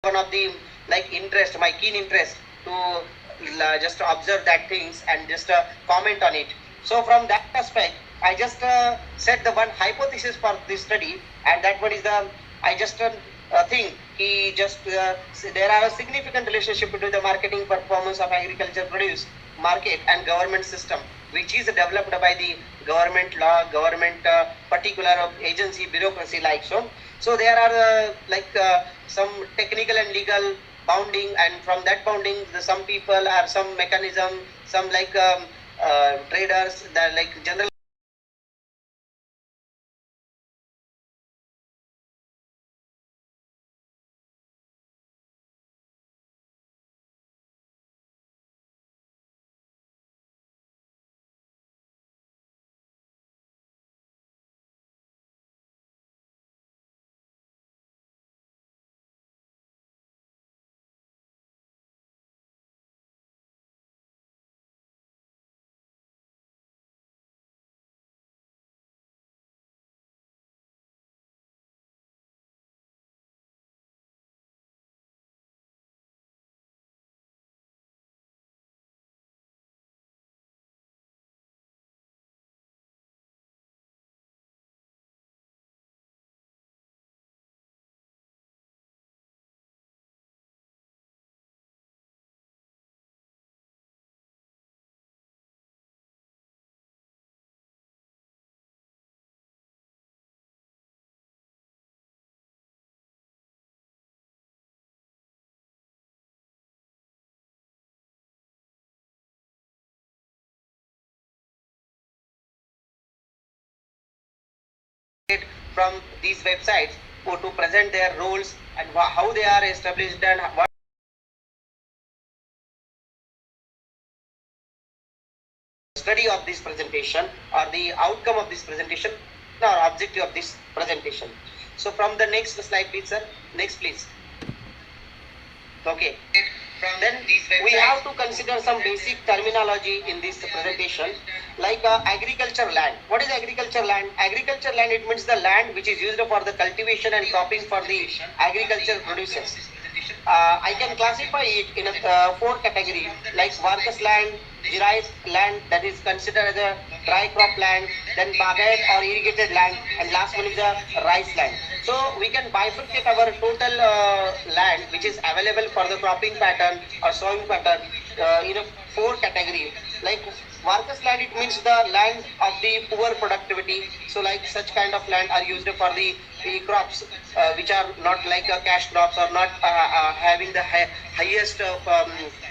one of the interest, my keen interest to just observe that things and just comment on it. So from that aspect, I just set the one hypothesis for this study, and that one is the I just think he just there are a significant relationship between the marketing performance of agriculture produce market and government system, which is developed by the government law, government particular agency bureaucracy like so. So there are some technical and legal bounding, and from that bounding, some people are some mechanism, some traders, that like general from these websites to present their roles and how they are established and what study of this presentation or the outcome of this presentation or objective of this presentation. So from the next slide please sir, next please. Okay, then we have to consider some basic terminology in this presentation, like agriculture land. What is agriculture land? Agriculture land, it means the land which is used for the cultivation and cropping for the agriculture produces. I can classify it in four categories, like Vargas land, Jirais land, that is considered as a dry crop land, then Bagayat or irrigated land, and last one is the rice land. So we can bifurcate our total land which is available for the cropping pattern or sowing pattern in a four categories. Like Vargas land, it means the land of the poor productivity. So like such kind of land are used for the crops which are not like cash crops or not having the highest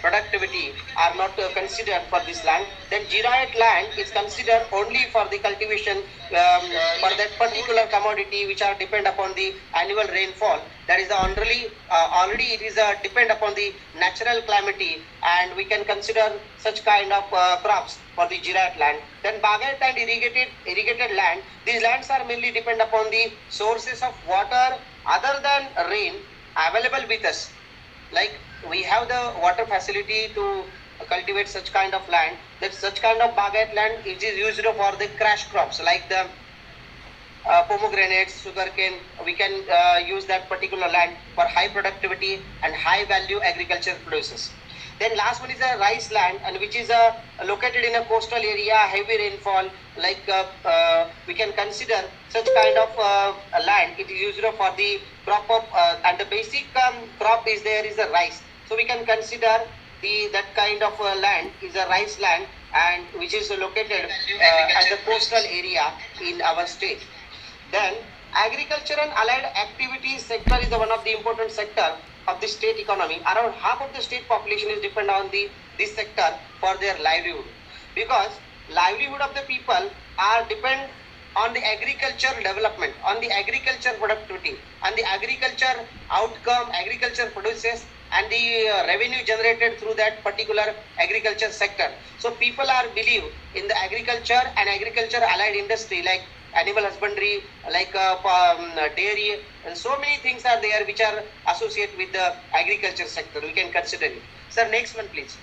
productivity are not considered for this land. Then Jirayat land is considered only for the cultivation for that particular commodity which are depend upon the annual rainfall. That is the already it is depend upon the natural calamity, and we can consider such kind of crops for the Jirayat land. Then Bagayat and irrigated land, these lands are mainly depend upon the sources of water other than rain available with us. Like we have the water facility to cultivate such kind of land. That such kind of Bagayat land it is used for the cash crops like the pomegranates, sugarcane. We can use that particular land for high productivity and high value agriculture produces. Then last one is a rice land, and which is located in a coastal area, heavy rainfall. Like we can consider such kind of land. It is used for the crop of and the basic crop is there is a rice. So we can consider that kind of land is a rice land, and which is located at the coastal area in our state. Then agriculture and allied activities sector is the one of the important sector of the state economy. Around half of the state population is depend on this sector for their livelihood, because livelihood of the people are depend on the agriculture development, on the agriculture productivity, and the agriculture outcome, agriculture produces, and the revenue generated through that particular agriculture sector. So people are believe in the agriculture and agriculture allied industry like animal husbandry, like dairy, and so many things are there which are associated with the agriculture sector. We can consider it. Sir, next one please.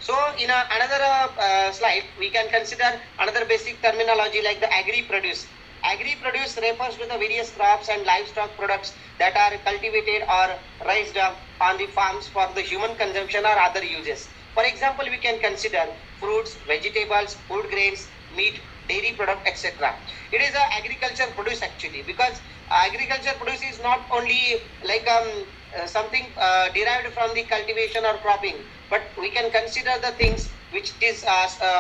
So in another slide, we can consider another basic terminology like the agri-produce. Agri-produce refers to the various crops and livestock products that are cultivated or raised on the farms for the human consumption or other uses. For example, we can consider fruits, vegetables, food grains, meat, dairy product, etc. It is a agriculture produce actually, because agriculture produce is not only like something derived from the cultivation or cropping, but we can consider the things which is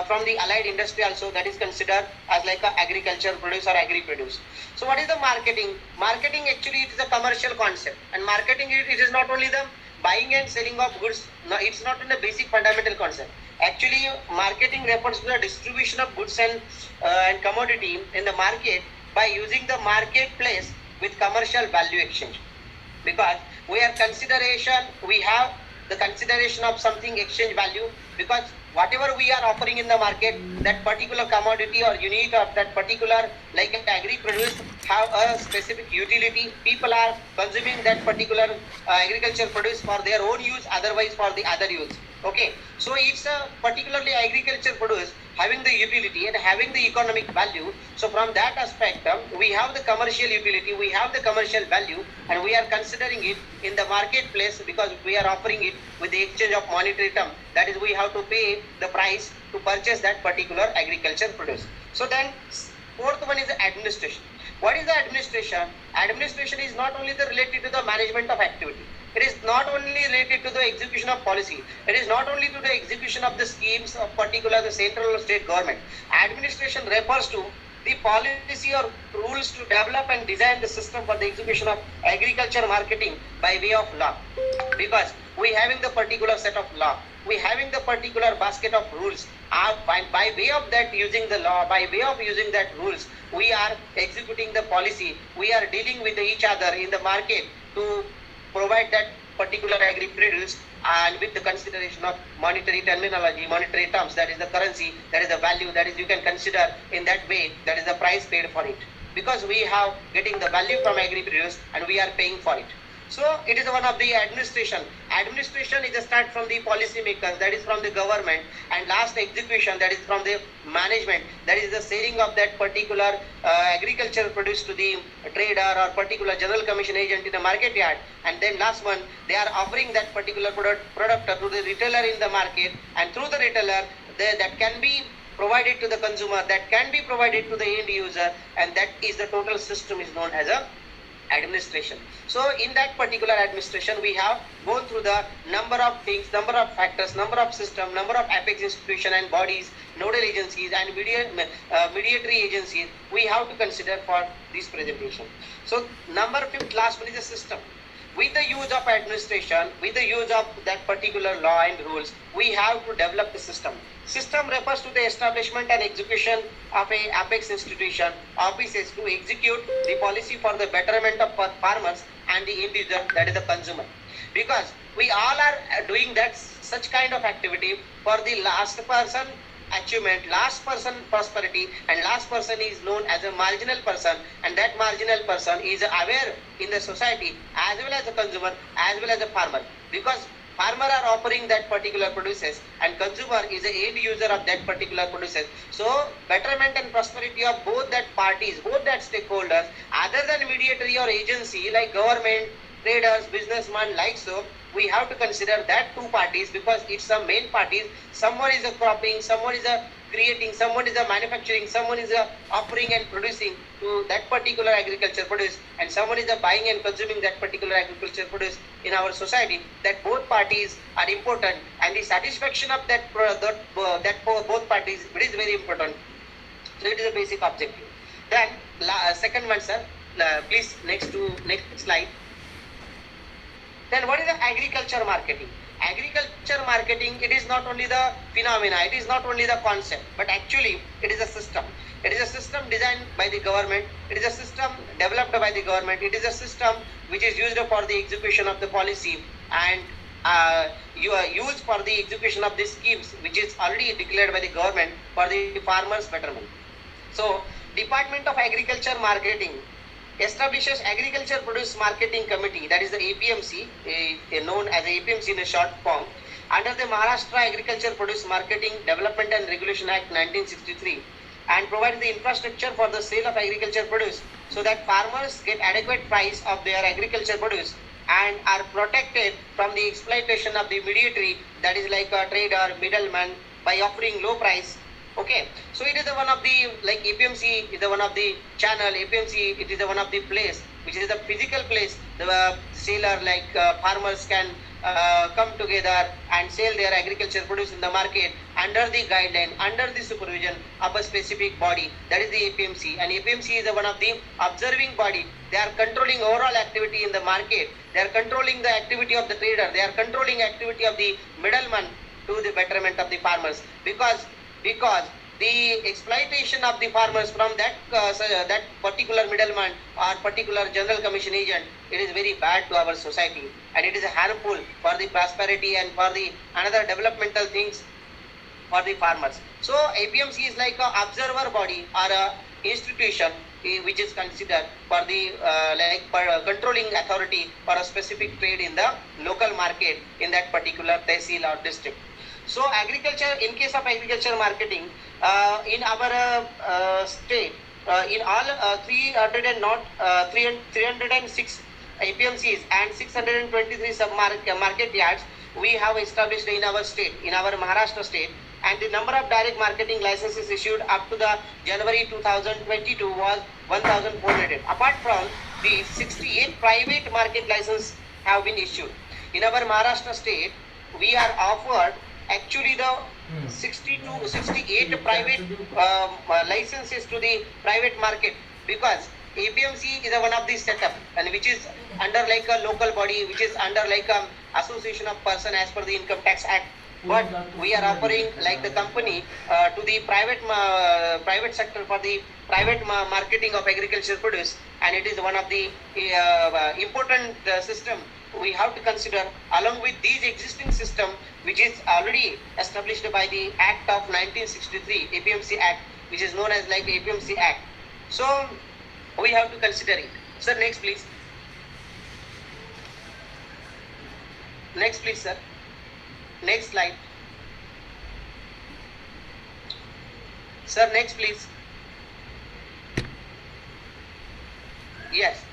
from the allied industry also, that is considered as like a agriculture produce or agri produce. So what is the marketing? Marketing actually it is a commercial concept, and marketing it is not only the buying and selling of goods. No, it's not in the basic fundamental concept. Actually, marketing refers to the distribution of goods and commodity in the market by using the marketplace with commercial value exchange. Because we have the consideration of something exchange value, because whatever we are offering in the market, that particular commodity or unit of that particular like agri produce have a specific utility. People are consuming that particular agriculture produce for their own use, otherwise for the other use. Okay, so it's a particularly agriculture produce having the utility and having the economic value. So from that aspect, we have the commercial utility, we have the commercial value, and we are considering it in the marketplace because we are offering it with the exchange of monetary term. That is, we have to pay the price to purchase that particular agriculture produce. So then fourth one is the administration. What is the administration? Administration is not only related to the management of activity. It is not only related to the execution of policy. It is not only to the execution of the schemes of particular the central or state government. Administration refers to the policy or rules to develop and design the system for the execution of agriculture marketing by way of law. Because we having the particular set of law, we having the particular basket of rules. By way of that using the law, by way of using that rules, we are executing the policy. We are dealing with each other in the market to provide that particular agri produce, and with the consideration of monetary terminology, monetary terms, that is the currency, that is the value, that is you can consider in that way, that is the price paid for it. Because we have getting the value from agri produce and we are paying for it. So it is one of the administration. Administration is a start from the policy makers, that is from the government, and last execution, that is from the management, that is the selling of that particular agriculture produce to the trader or particular general commission agent in the market yard, and then last one they are offering that particular product to the retailer in the market, and through the retailer that can be provided to the consumer, that can be provided to the end user, and that is the total system is known as a administration. So in that particular administration, we have gone through the number of things, number of factors, number of system, number of apex institution and bodies, nodal agencies and mediatory agencies we have to consider for this presentation. So number fifth, last one is the system. With the use of administration, with the use of that particular law and rules, we have to develop the system. System refers to the establishment and execution of a apex institution, offices to execute the policy for the betterment of farmers and the end user, that is the consumer. Because we all are doing that such kind of activity for the last person achievement, last person prosperity, and last person is known as a marginal person, and that marginal person is aware in the society as well as a consumer as well as a farmer, because farmer are offering that particular produces and consumer is the end user of that particular produces. So betterment and prosperity of both that parties, both that stakeholders, other than mediatory or agency like government, traders, businessmen, like so, we have to consider that two parties, because it's the main parties. Someone is a cropping, someone is a creating, someone is a manufacturing, someone is a offering and producing to that particular agriculture produce, and someone is a buying and consuming that particular agriculture produce in our society. That both parties are important, and the satisfaction of that both parties, it is very important. So it is a basic objective. Then second one, sir, please next slide. Then what is the agriculture marketing? Agriculture marketing, it is not only the phenomena, it is not only the concept, but actually it is a system. It is a system designed by the government, it is a system developed by the government, it is a system which is used for the execution of the policy, and you are used for the execution of the schemes which is already declared by the government for the farmers' betterment. So Department of Agriculture Marketing establishes Agriculture Produce Marketing Committee, that is the APMC, known as APMC in a short form, under the Maharashtra Agriculture Produce Marketing Development and Regulation Act 1963. and provides the infrastructure for the sale of agriculture produce so that farmers get adequate price of their agriculture produce and are protected from the exploitation of the mediatory, that is like a trader, middleman, by offering low price. Okay, so it is the one of the, like APMC is the one of the channel. APMC, it is the one of the place which is the physical place the seller, like farmers can come together and sell their agriculture produce in the market under the guideline, under the supervision of a specific body, that is the APMC. And APMC is the one of the observing body. They are controlling overall activity in the market. They are controlling the activity of the trader. They are controlling activity of the middleman to the betterment of the farmers, because the exploitation of the farmers from that particular middleman or particular general commission agent, it is very bad to our society, and it is harmful for the prosperity and for the another developmental things for the farmers. So APMC is like a observer body or a institution which is considered for the controlling authority for a specific trade in the local market in that particular tehsil or district. So agriculture, in case of agriculture marketing, in our state, in all 306 APMCs and 623 sub-market yards, we have established in our state, in our Maharashtra state, and the number of direct marketing licenses issued up to the January 2022 was 1,400. Apart from the 68 private market licenses have been issued. In our Maharashtra state, we are offered actually the 68 private licenses to the private market, because APMC is one of the setup, and which is under like a local body, which is under like a association of person as per the Income Tax Act. But we are offering like the company to the private sector for the private marketing of agricultural produce, and it is one of the important system we have to consider along with these existing system which is already established by the Act of 1963, APMC Act, which is known as like APMC Act. So we have to consider it. Sir, next please. Next please, sir. Next slide. Sir, next please. Yes.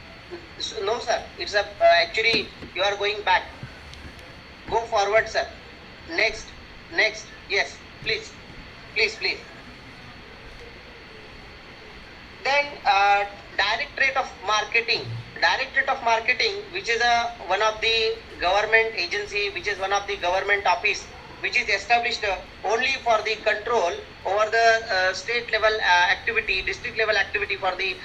So, no sir, it's a actually you are going back. Go forward, sir. Next. Yes, please. Then Directorate of Marketing, which is one of the government agency, which is one of the government office, which is established only for the control over the state level activity, district level activity for the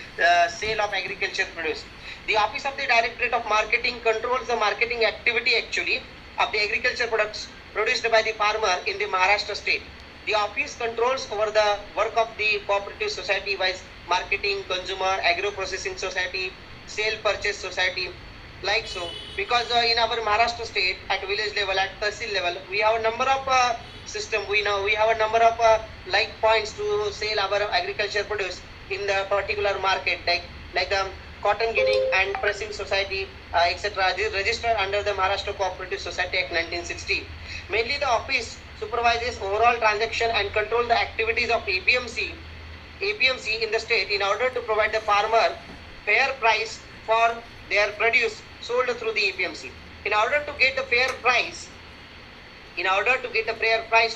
sale of agriculture produce. The office of the Directorate of Marketing controls the marketing activity actually of the agriculture products produced by the farmer in the Maharashtra state. The office controls over the work of the cooperative society wise marketing, consumer, agro-processing society, sale purchase society, like so. Because in our Maharashtra state, at village level, at tehsil level, we have a number of system. We have a number of like points to sell our agriculture produce in the particular market, like cotton ginning and pressing society, etc. This is registered under the Maharashtra Cooperative Society Act 1960. Mainly the office supervises overall transaction and control the activities of APMC in the state in order to provide the farmer fair price for their produce sold through the APMC. In order to get the fair price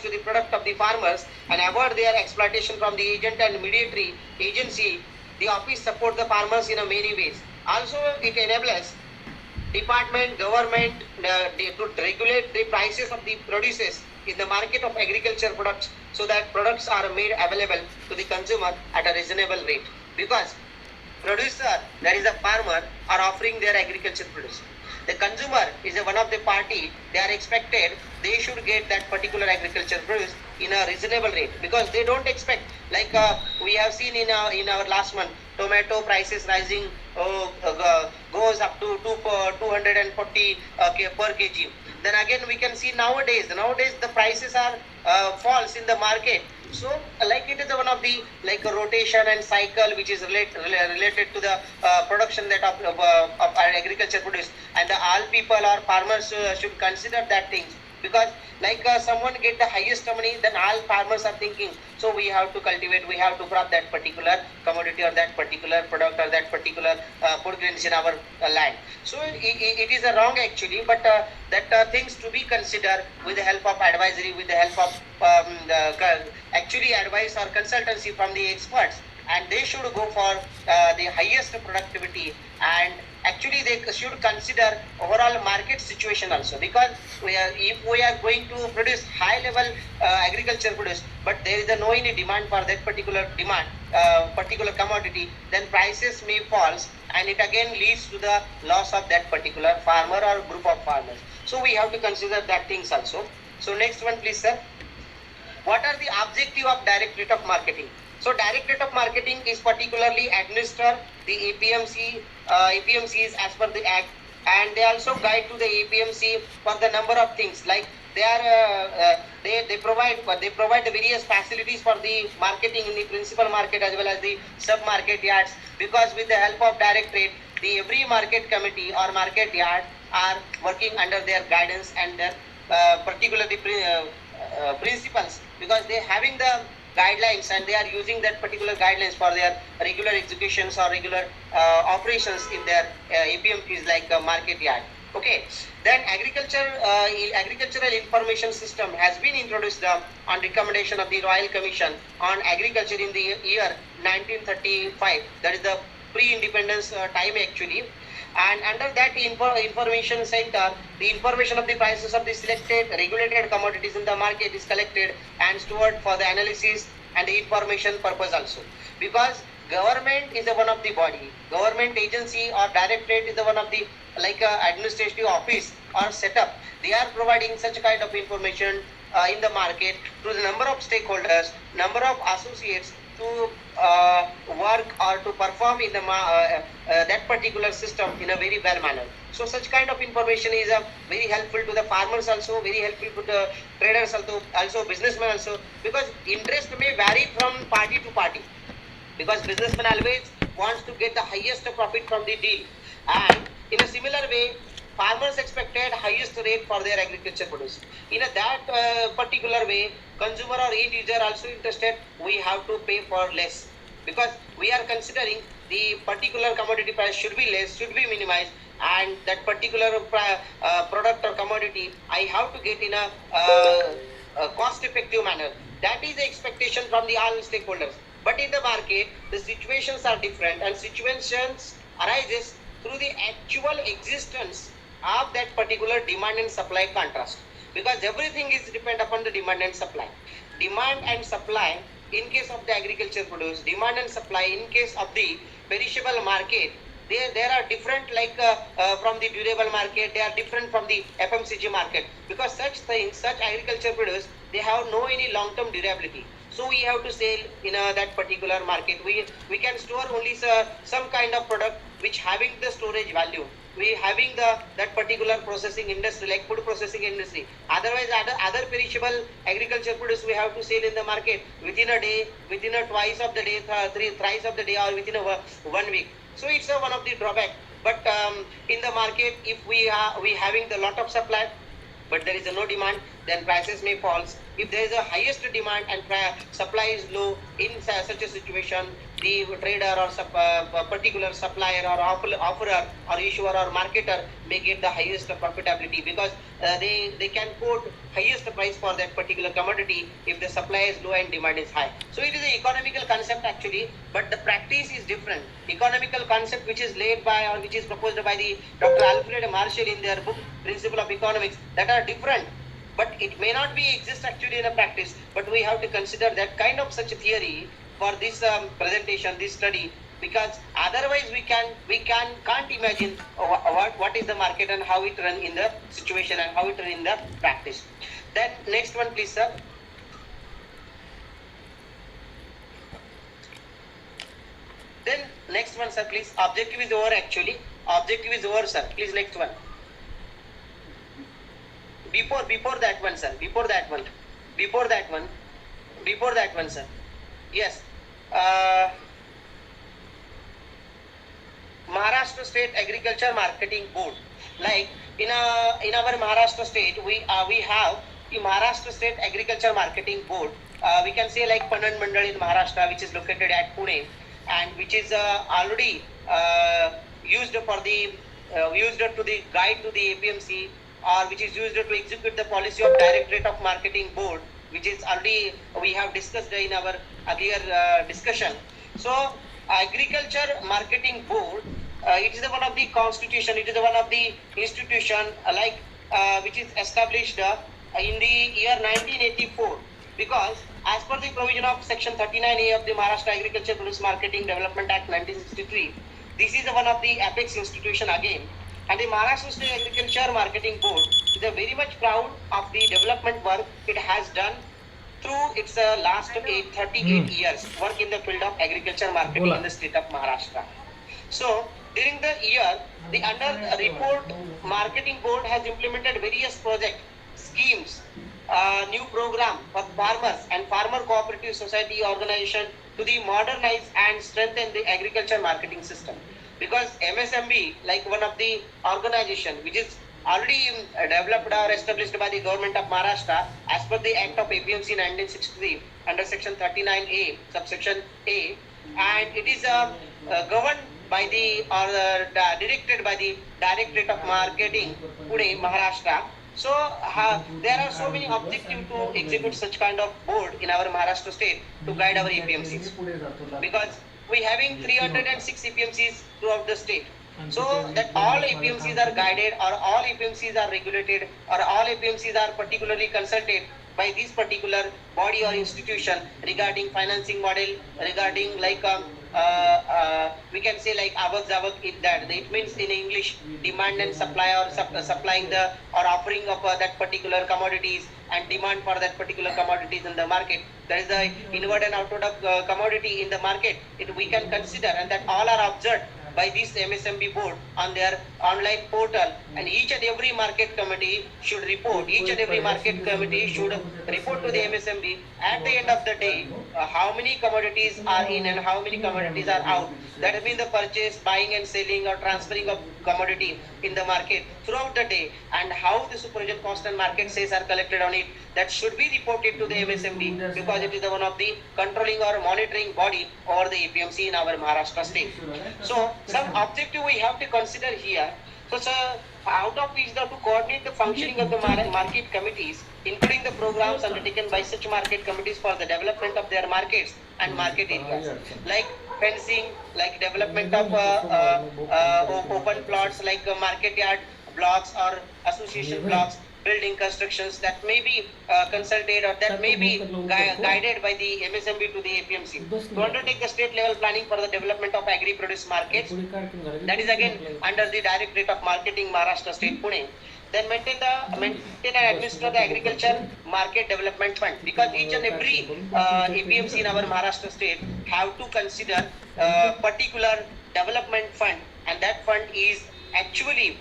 to the product of the farmers and avoid their exploitation from the agent and mediatory agency, the office supports the farmers in a many ways. Also, it enables department, government to regulate the prices of the produces in the market of agriculture products so that products are made available to the consumer at a reasonable rate. Because producer, that is a farmer, are offering their agriculture produce. The consumer is one of the party, they are expected they should get that particular agriculture produce in a reasonable rate, because they don't expect, like we have seen in our last month, tomato prices rising goes up to 240 per kg. Then again we can see nowadays the prices are falls in the market. So like it is one of the like a rotation and cycle which is related to the production that of our agriculture produce, and all people or farmers should consider that things because like someone get the highest money, then all farmers are thinking, so we have to cultivate, we have to crop that particular commodity or that particular product or that particular food grains in our land. So it is a wrong actually, but that things to be considered with the help of advisory, with the help of actually advice or consultancy from the experts, and they should go for the highest productivity, and actually they should consider overall market situation also, because if we are going to produce high level agriculture produce, but there is no any demand for that particular demand particular commodity, then prices may fall, and it again leads to the loss of that particular farmer or group of farmers. So we have to consider that things also. So next one please sir. What are the objective of Directorate of Marketing? So Directorate of Marketing is particularly administer the APMCs as per the Act, and they also guide to the APMC for the number of things, like they are they provide the various facilities for the marketing in the principal market as well as the sub market yards, because with the help of Directorate, the every market committee or market yard are working under their guidance and their particularly principles, because they having the guidelines and they are using that particular guidelines for their regular executions or regular operations in their APMPs like market yard. Okay, then agricultural information system has been introduced on recommendation of the Royal Commission on Agriculture in the year 1935. That is the pre-independence time actually. And under that information center, the information of the prices of the selected regulated commodities in the market is collected and stored for the analysis and the information purpose also. Because government is one of the body, government agency or directorate is one of the like administrative office or setup. They are providing such kind of information in the market to the number of stakeholders, number of associates to work or to perform in the that particular system in a very well manner. So such kind of information is very helpful to the farmers also, very helpful to the traders also businessmen also, because interest may vary from party to party, because businessman always wants to get the highest profit from the deal, and in a similar way farmers expected highest rate for their agriculture produce. In that particular way, consumer or end user also interested, we have to pay for less, because we are considering the particular commodity price should be less, should be minimized, and that particular product or commodity I have to get in a cost effective manner. That is the expectation from the all stakeholders. But in the market, the situations are different, and situations arises through the actual existence of that particular demand and supply contrast, because everything is depend upon the demand and supply. Demand and supply in case of the agriculture produce, demand and supply in case of the perishable market, there are different, like from the durable market, they are different from the FMCG market, because such things, such agriculture produce, they have no any long term durability. So we have to sell in that particular market. We can store only some kind of product which having the storage value, we having that particular processing industry like food processing industry. Otherwise other perishable agriculture produce we have to sell in the market within a day, within a twice of the day, thrice of the day, or within a 1 week. So it's one of the drawback. But in the market, if we having the lot of supply but there is no demand, then prices may fall. If there is a highest demand and supply is low, in such a situation, the trader or particular supplier or offerer or issuer or marketer may get the highest profitability, because they can quote highest price for that particular commodity if the supply is low and demand is high. So it is an economical concept actually, but the practice is different. Economical concept which is laid by or which is proposed by the Dr. Alfred Marshall in their book Principle of Economics, that are different. But it may not be exist actually in a practice, but we have to consider that kind of such a theory for this presentation, this study, because otherwise we can't imagine what is the market and how it run in the situation and how it run in the practice. Then next one please sir. Then next one sir please. Objective is over actually. Objective is over sir. Please next one. Before that one sir. Before that one sir. Yes. Maharashtra State Agriculture Marketing Board. Like in our Maharashtra State, we have the Maharashtra State Agriculture Marketing Board. We can say like Panan Mandal in Maharashtra, which is located at Pune, and which is already used for the used to the guide to the APMC, or which is used to execute the policy of Directorate of Marketing Board, which is already we have discussed in our earlier discussion. So Agriculture Marketing Board, it is the one of the constitution, it is the one of the institution which is established in the year 1984, because as per the provision of section 39A of the Maharashtra Agriculture Produce Marketing Development Act 1963, this is one of the apex institution again. And the Maharashtra State Agriculture Marketing Board is very much proud of the development work it has done through its last 38 years work in the field of agriculture marketing in the state of Maharashtra. So during the year, the under report marketing board has implemented various projects, schemes, new program for farmers and farmer cooperative society organization to the modernize and strengthen the agriculture marketing system. Because MSMB, like one of the organization which is already developed or established by the government of Maharashtra as per the Act of APMC 1963 under section 39A, subsection A, and it is governed by the directed by the Directorate of Marketing, Pune, Maharashtra. So there are so many objectives to execute such kind of board in our Maharashtra state to guide our APMCs, because we having 306 APMCs throughout the state. So that all APMCs are guided, or all APMCs are regulated, or all APMCs are particularly consulted by this particular body or institution regarding financing model, regarding like we can say like avak zavak, it means in English demand and supply, or supplying the or offering of that particular commodities and demand for that particular commodities in the market. There is the inward and outward of commodity in the market. We can consider, and that all are observed by this MSMB board on their online portal, and each and every market committee should report. Each and every market committee should report to the MSMB at the end of the day how many commodities are in and how many commodities are out. That means the purchase, buying and selling or transferring of commodity in the market throughout the day, and how the supervision cost and market sales are collected on it. That should be reported to the MSMB, because it is the one of the controlling or monitoring body over the APMC in our Maharashtra state. So some objective we have to consider here. So out of which to coordinate the functioning of the market committees, including the programs undertaken by such market committees for the development of their markets and market areas, like fencing, like development of open plots, like market yard blocks or association blocks, building constructions that may be consulted or that may be guided by the MSMB to the APMC to undertake the state level planning for the development of agri-produce markets. That is again under the Directorate of Marketing, Maharashtra State, Pune. Then maintain and administer the agriculture market development fund, because each and every APMC in our Maharashtra state have to consider particular development fund, and that fund is actually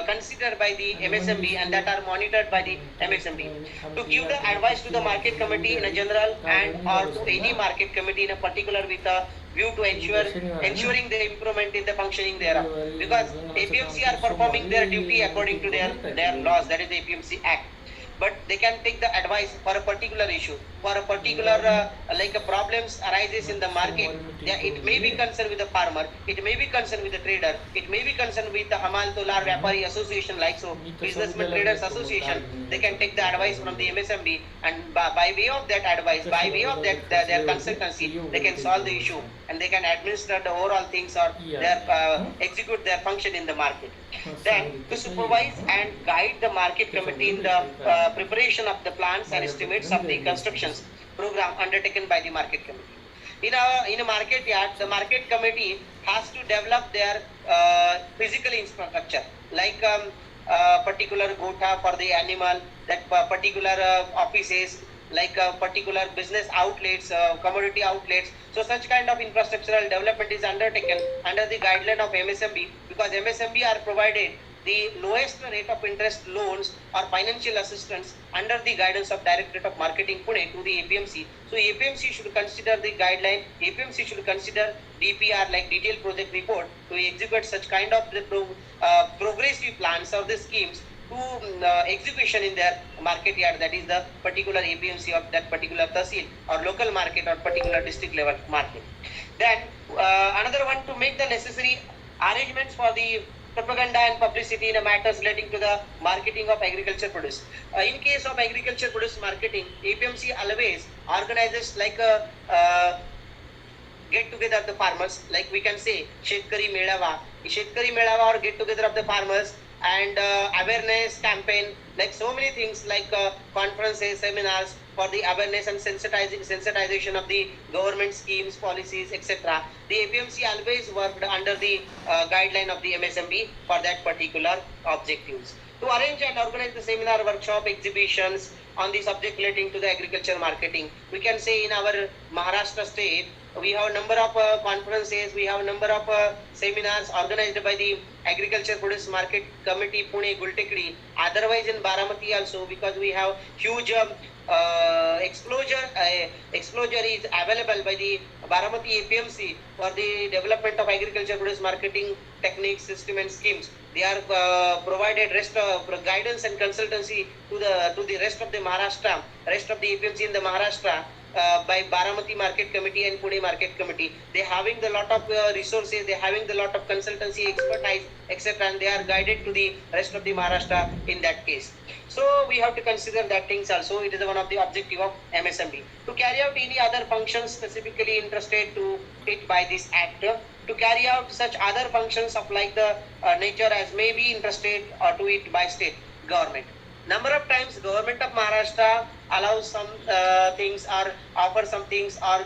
considered by the MSMB and that are monitored by the MSMB to give the advice to the market committee in a general and or to any market committee in a particular with a view to ensuring the improvement in the functioning thereof, because APMC are performing their duty according to their laws, that is the APMC Act. But they can take the advice for a particular issue, for a particular problems arises in the market. It may be concerned with the farmer, it may be concerned with the trader, it may be concerned with the Hamal Tolar Vyapari Association, like so Businessmen Traders Association. They can take the advice from the MSMB, and by way of that advice, by way of that their consultancy, they can solve the issue and they can administer the overall things or execute their function in the market. Then to supervise and guide the market committee in the preparation of the plans and estimates of the constructions program undertaken by the market committee. In a market yard, the market committee has to develop their physical infrastructure, like particular gota for the animal, that particular offices, like particular business outlets, commodity outlets. So such kind of infrastructural development is undertaken under the guideline of MSMB, because MSMB are provided the lowest rate of interest loans or financial assistance under the guidance of Directorate of Marketing Pune to the APMC. So APMC should consider the guideline, APMC should consider DPR like detailed project report to execute such kind of the progressive plans or the schemes to execution in their market yard, that is the particular APMC of that particular tahsil or local market or particular district level market. Then another one, to make the necessary arrangements for the propaganda and publicity in matters relating to the marketing of agriculture produce. In case of agriculture produce marketing, APMC always organizes like a get together of the farmers, like we can say Shetkari Medava or get together of the farmers, and awareness campaign, like so many things like conferences, seminars for the awareness and sensitization of the government schemes, policies, etc. The APMC always worked under the guideline of the MSMB for that particular objectives. To arrange and organize the seminar, workshop, exhibitions on the subject relating to the agriculture marketing, we can say in our Maharashtra state, we have a number of conferences, we have a number of seminars organized by the Agriculture Produce Market Committee, Pune, Gultekdi. Otherwise in Baramati also, because we have huge exposure is available by the Baramati APMC for the development of agriculture produce marketing techniques, system and schemes. They are provided guidance and consultancy to the rest of the Maharashtra, rest of the APMC in the Maharashtra. By Baramati Market Committee and Pune Market Committee. They having the lot of resources, they having the lot of consultancy, expertise, etc. and they are guided to the rest of the Maharashtra in that case. So we have to consider that things also. It is one of the objective of MSMB. To carry out any other functions specifically interested to it by this act, to carry out such other functions of like the nature as may be interested to it by state government. Number of times government of Maharashtra allows some things or offer some things or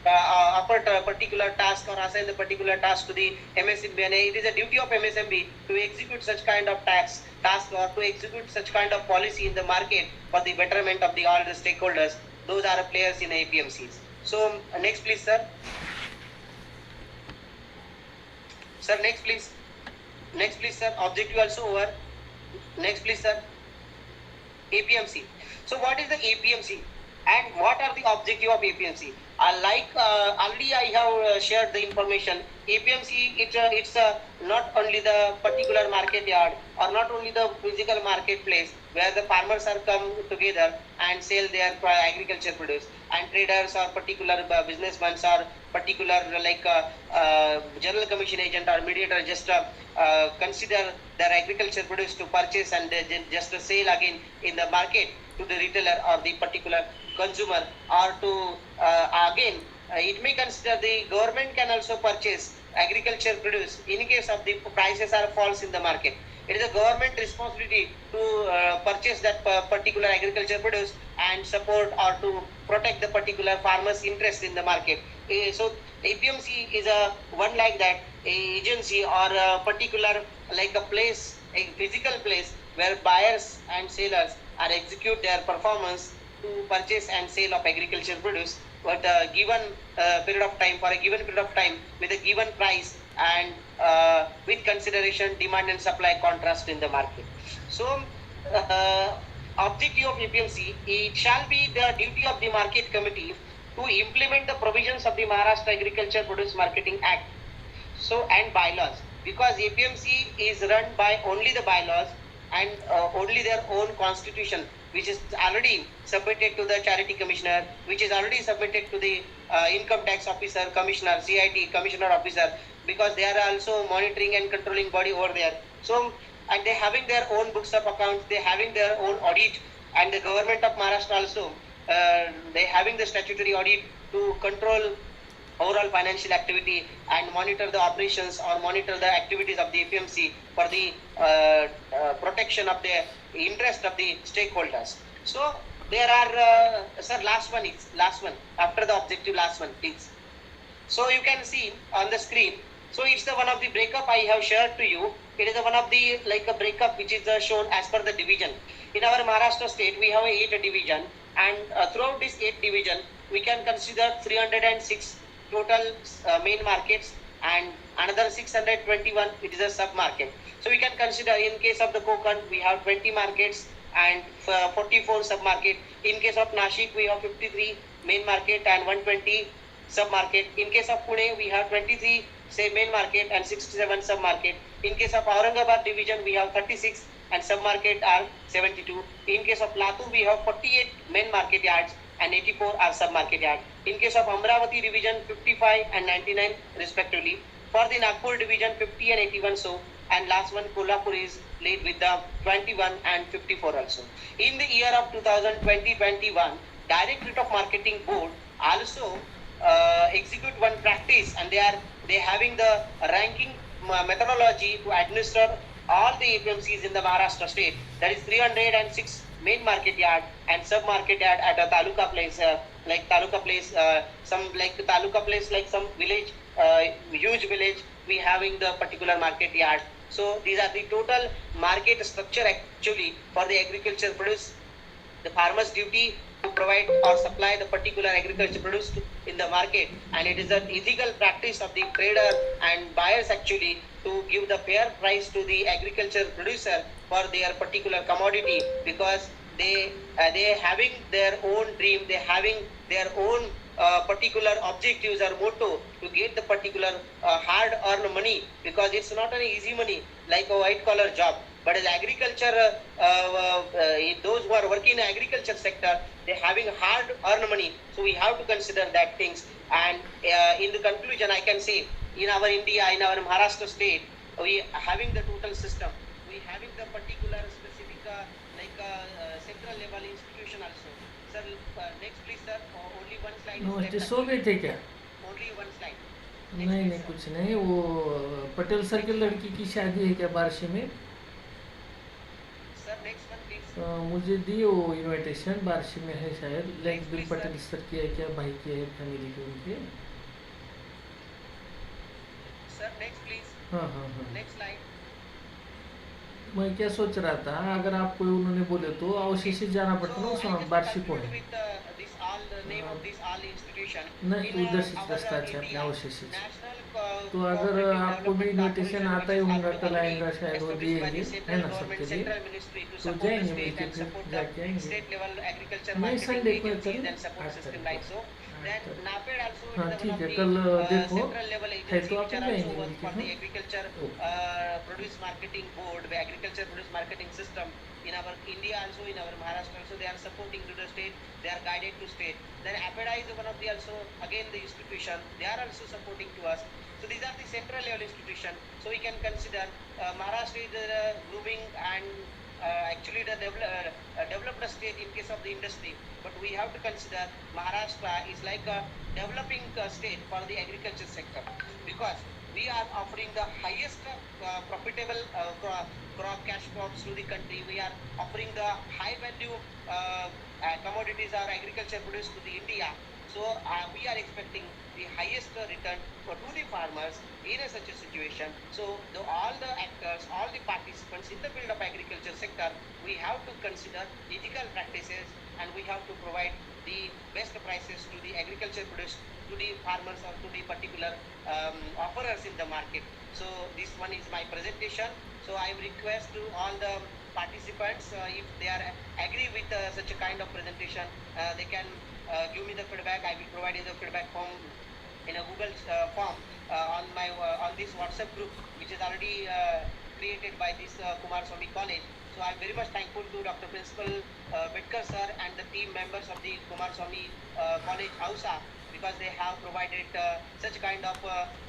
offer a particular task or assign the particular task to the MSMB. And it is a duty of MSMB to execute such kind of task or to execute such kind of policy in the market for the betterment of all the stakeholders. Those are players in APMCs. So next please sir. Sir next please. Next please sir. Objective also over. Next please sir. APMC. So what is the APMC and what are the objective of APMC? Already I have shared the information. APMC, it's not only the particular market yard or not only the physical marketplace where the farmers are come together and sell their agriculture produce, and traders or particular businessmen or particular like general commission agent or mediator just consider their agriculture produce to purchase and just sell again in the market to the retailer or the particular consumer, or to again it may consider the government can also purchase agriculture produce in case of the prices are false in the market. It is a government responsibility to purchase that particular agriculture produce and support or to protect the particular farmer's interest in the market. So APMC is a one like that, a agency or a particular like a place, a physical place where buyers and sellers are execute their performance to purchase and sale of agriculture produce at a given period of time, for a given period of time with a given price and with consideration demand and supply contrast in the market. So objective of APMC, it shall be the duty of the market committee to implement the provisions of the Maharashtra Agriculture Produce Marketing Act and bylaws, because APMC is run by only the bylaws and only their own constitution, which is already submitted to the charity commissioner, which is already submitted to the income tax officer, commissioner, CIT, commissioner officer, because they are also monitoring and controlling body over there. So, and they having their own books of accounts, they having their own audit, and the government of Maharashtra also, they having the statutory audit to control overall financial activity and monitor the operations or monitor the activities of the APMC for the protection of the interest of the stakeholders. So there are, sir, last one after the objective, last one please. So you can see on the screen. So it's the one of the breakup I have shared to you. It is the one of the like a breakup which is shown as per the division. In our Maharashtra state, we have 8 division, and throughout this 8 division, we can consider 306 total main markets and another 621 it is a sub-market. So we can consider in case of the Konkan we have 20 markets and 44 sub-market. In case of Nashik we have 53 main market and 120 sub-market. In case of Pune we have 23 say main market and 67 sub-market. In case of Aurangabad division we have 36 and sub-market are 72. In case of Latur we have 48 main market yards and 84 are sub-market yards. In case of Amravati division 55 and 99 respectively. For the Nagpur division 50 and 81 so, and last one Kolhapur is led with the 21 and 54 also. In the year of 2020-21, Directorate of Marketing Board also execute one practice, and they having the ranking methodology to administer all the APMCs in the Maharashtra state. That is 306 main market yard and sub market yard at a taluka place, like taluka place, some like taluka place, like some village, huge village. We having the particular market yard. So these are the total market structure actually for the agriculture produce. The farmer's duty to provide or supply the particular agriculture produce in the market, and it is an ethical practice of the trader and buyers actually to give the fair price to the agriculture producer for their particular commodity, because they having their own dream, they having their own particular objectives or motto to get the particular hard earned money, because it's not an easy money like a white collar job. But as agriculture, those who are working in agriculture sector, they're having hard earned money. So we have to consider that things. And in the conclusion, I can say in our India, in our Maharashtra state, we having the total system. We having the particular specific central level institution also. Sir, next please sir. Only one slide. नमस्ते, सो गए थे क्या? Only one slide. नहीं, कुछ नहीं. वो Patel sir की लड़की की शादी है क्या बारशी में? Sir next one please. मुझे दी वो इनविटेशन, बारशी में है शायद. लाइक बिल पटेल सर की है क्या, भाई की है, फैमिली के उनके? Sir next please. हाँ. Next slide. मैं क्या सोच रहा था, अगर आपको उन्होंने बोले तो औसा से जाना पड़ता ना, उसमें बारशी को है. नहीं, उधर से रास्ता अच्छा अपने औसा से. तो अगर आपको भी इन्विटेशन आता ही होगा, कल आएगा शायद, वो दिएंगे है ना सबके लिए. तो जाएंगे मिलके, फिर जाके आएंगे. नहीं, संडे को कल. हाँ ठीक है, कल देखो है तो आप जाएंगे मिलके. Agriculture produce marketing board, agriculture produce marketing system in our India also, in our Maharashtra also, they are supporting to the state, they are guided to state. Then APEDA is one of the also, again the institution, they are also supporting to us. So these are the central level institution. So we can consider Maharashtra is grooming and actually the developed state in case of the industry. But we have to consider Maharashtra is like a developing state for the agriculture sector, because we are offering the highest profitable crop, cash crops to the country. We are offering the high value commodities or agriculture produce to the India. So we are expecting the highest return to the farmers in such a situation. So all the actors, all the participants in the field of agriculture sector, we have to consider ethical practices, and we have to provide the best prices to the agriculture produce to the farmers or to the particular offerers in the market. So this one is my presentation. So I request to all the participants, if they are agree with such a kind of presentation, they can give me the feedback. I will provide you the feedback form in a Google form on this WhatsApp group, which is already created by this Kumarswami College. So I am very much thankful to Dr. Principal Bedkar sir and the team members of the Kumarswami College Ausa, because they have provided such kind of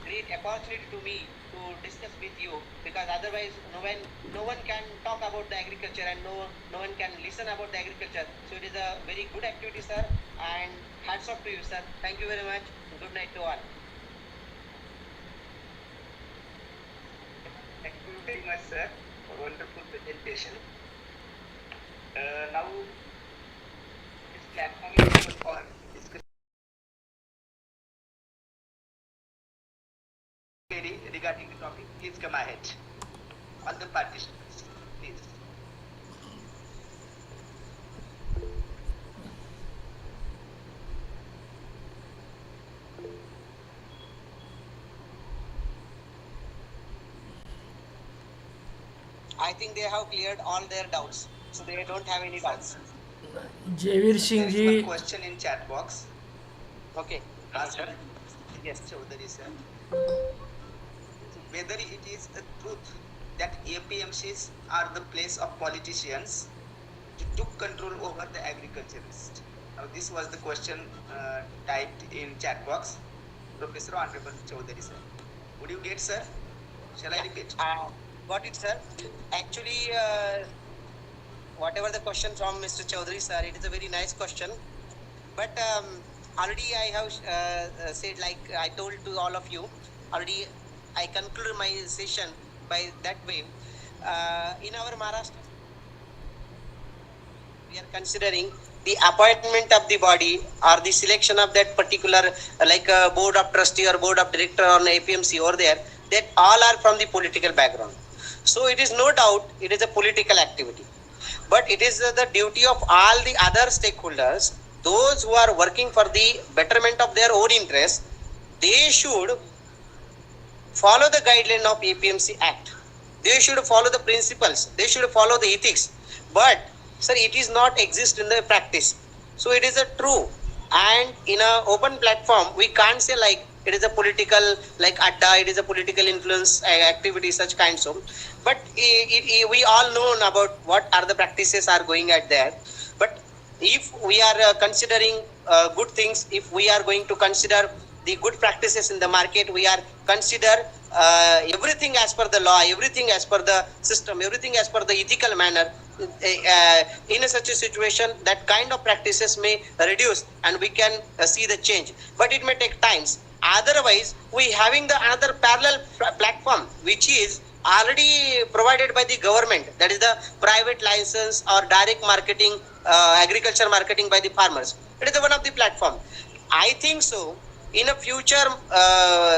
great opportunity to me to discuss with you, because otherwise no one can talk about the agriculture, and no one can listen about the agriculture. So it is a very good activity sir, and hats off to you sir. Thank you very much. Good night to all. Thank you very much sir for wonderful presentation. Now this platform is open for discussion regarding the topic. Please come ahead. All the participants, please. I think they have cleared all their doubts, so they don't have any doubts. Jaiveer Singh There is ji one question in chat box. Okay. Ask her. Yes. Chaudhary sir. Whether it is the truth that APMCs are the place of politicians to took control over the agriculturists. Now this was the question typed in chat box. Professor Honorable Chaudhary sir. Would you get, sir? Shall I repeat? Got it, sir. Actually, whatever the question from Mr. Chaudhary sir, it is a very nice question. But already I have said, like I told to all of you, already I concluded my session by that way. In our Maharashtra, we are considering the appointment of the body or the selection of that particular like a board of trustee or board of director or an APMC over there, that all are from the political background. So it is no doubt it is a political activity, but it is the duty of all the other stakeholders, those who are working for the betterment of their own interests. They should follow the guideline of APMC Act. They should follow the principles. They should follow the ethics. But sir, it is not exist in the practice. So it is a true, and in a open platform we can't say like it is a political like adda, it is a political influence activity, such kinds of. But we all know about what are the practices are going at there. But if we are considering good things, if we are going to consider the good practices in the market, we are consider everything as per the law, everything as per the system, everything as per the ethical manner. In such a situation, that kind of practices may reduce and we can see the change, but it may take times. Otherwise, we having the another parallel platform which is already provided by the government, that is the private license or direct marketing, agriculture marketing by the farmers. It is one of the platform. I think so in a future,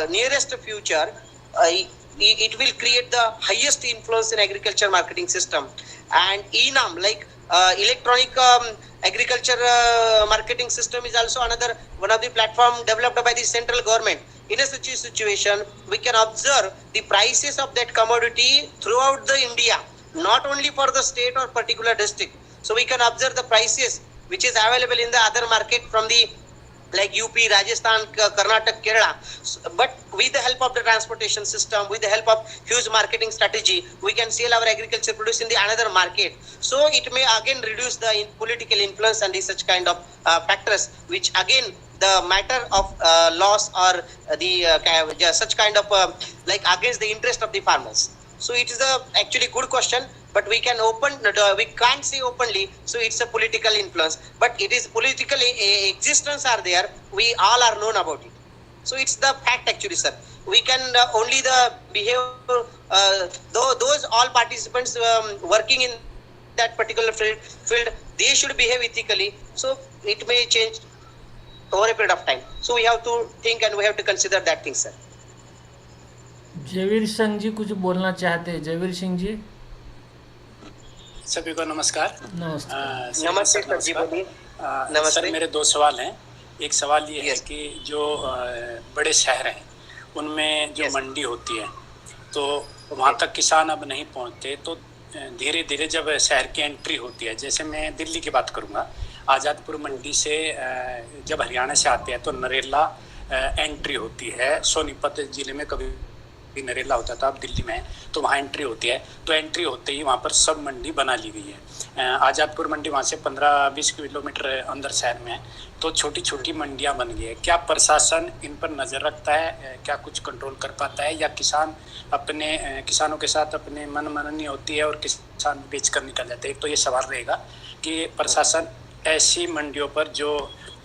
nearest future, it will create the highest influence in agriculture marketing system. And ENAM, like electronic agriculture marketing system, is also another one of the platform developed by the central government. In a such a situation, we can observe the prices of that commodity throughout the India, not only for the state or particular district. So we can observe the prices which is available in the other market from the like UP, Rajasthan, Karnataka, Kerala. But with the help of the transportation system, with the help of huge marketing strategy, we can sell our agriculture produce in the another market. So it may again reduce the political influence and the such kind of factors, which again the matter of loss or the such kind of like against the interest of the farmers. So it is a actually good question, but we can we can't say openly. So it's a political influence, but it is political existence are there. We all are known about it. So it's the fact actually, sir. We can only the behave those all participants working in that particular field, they should behave ethically. So it may change over a period of time. So we have to think and we have to consider that thing, sir. Jaiveer Singh ji कुछ बोलना चाहते हैं? जयवीर सिंह जी, सभी को नमस्कार। नमस्ते sir जी, बोलिए। नमस्ते सर, मेरे दो सवाल हैं। एक सवाल ये है कि जो बड़े शहर हैं उनमें जो मंडी होती है तो वहाँ तक किसान अब नहीं पहुँचते, तो धीरे धीरे जब शहर की एंट्री होती है, जैसे मैं दिल्ली की बात करूँगा, आज़ादपुर मंडी से जब हरियाणा से आते हैं तो नरेला एंट्री होती है। सोनीपत जिले में कभी नरेला होता था, अब दिल्ली में तो वहाँ एंट्री होती है। तो एंट्री होते ही वहाँ पर सब मंडी बना ली गई है। आज़ादपुर मंडी वहाँ से 15-20 किलोमीटर अंदर शहर में है, तो छोटी छोटी मंडियाँ बन गई है। क्या प्रशासन इन पर नज़र रखता है? क्या कुछ कंट्रोल कर पाता है, या किसानों के साथ अपने मनमानी होती है और किसान बेच कर निकल जाते हैं? तो ये सवाल रहेगा कि प्रशासन ऐसी मंडियों पर जो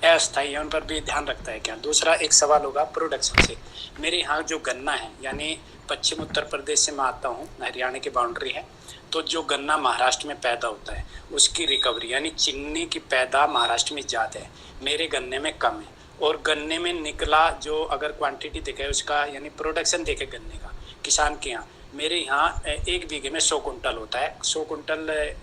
अस्थायी है उन पर भी ध्यान रखता है क्या? दूसरा एक सवाल होगा प्रोडक्शन से। मेरे यहाँ जो गन्ना है, यानी पश्चिम उत्तर प्रदेश से मैं आता हूँ, हरियाणा की बाउंड्री है, तो जो गन्ना महाराष्ट्र में पैदा होता है उसकी रिकवरी यानी चिन्नी की पैदा महाराष्ट्र में ज़्यादा है, मेरे गन्ने में कम है। और गन्ने में निकला जो अगर क्वांटिटी देखे उसका यानी प्रोडक्शन देखे गन्ने का किसान के यहाँ, मेरे यहाँ 1 बीघे में 100 कुंटल होता है। 100 कुंटल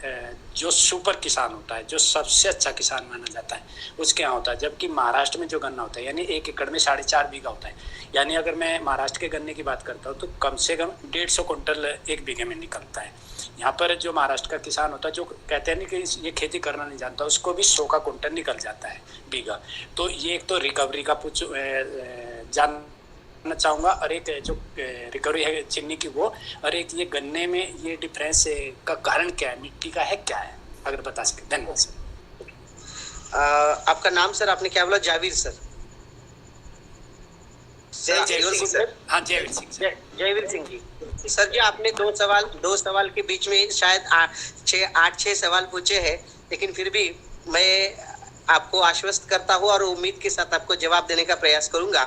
जो सुपर किसान होता है, जो सबसे अच्छा किसान माना जाता है, उसके यहाँ होता है। जबकि महाराष्ट्र में जो गन्ना होता है, यानी 1 एकड़ में 4.5 बीघा होता है। यानी अगर मैं महाराष्ट्र के गन्ने की बात करता हूँ तो कम से कम 150 कुंटल 1 बीघे में निकलता है। यहाँ पर जो महाराष्ट्र का किसान होता है, जो कहते हैं ना कि ये खेती करना नहीं जानता, उसको भी 100 का कुंटल निकल जाता है बीघा। तो ये एक तो रिकवरी का कुछ जानना चाहूँगा, और एक जो रिकवरी है चीनी की वो, और एक ये गन्ने में ये डिफरेंस का कारण क्या है, मिट्टी का है क्या है, अगर बता सके। धन्यवाद सर। आपका नाम सर, आपने क्या बोला? जावीर सर? जयवीर सिंह सर। हाँ, जयवीर सिंह सर। जयवीर सिंह जी। सर जी, आपने दो सवाल के बीच में शायद 8-6 सवाल पूछे हैं, लेकिन फिर भी मैं आपको आश्वस्त करता हूँ और उम्मीद के साथ आपको जवाब देने का प्रयास करूंगा।